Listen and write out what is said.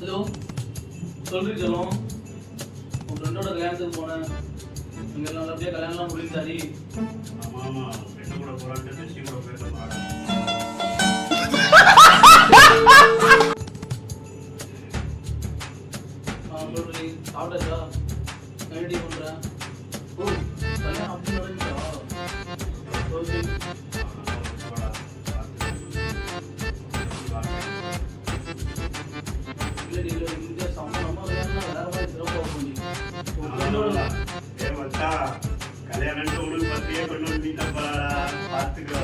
Hello சொல்றீ சொல்லும் உன் ஃப்ரெண்டோட கல்யாணத்துக்கு போனேன். அங்கே எல்லாம் அப்படியே கல்யாணம்லாம் முடிஞ்சாடி. ஆமா ஆமா ஃப்ரெண்டு கூட போறான்ட்டு டெஸ்டி கூட போயிருந்தோம். சொல்றீ சாப்பிட்டாச்சா? என்னடி பண்றேன்? ஓ கல்யாணம் அப்படி நடந்துச்சா? ஓகே இல்லடி இல்லை இங்கே சம்பளமா கல்யாணம் வேற மாதிரி சிறப்பாக பண்ணி உன் ஃப்ரெண்டோட கல்யாணம் உனக்கு பத்தியே கொண்டு வந்து பார்த்துக்கோ.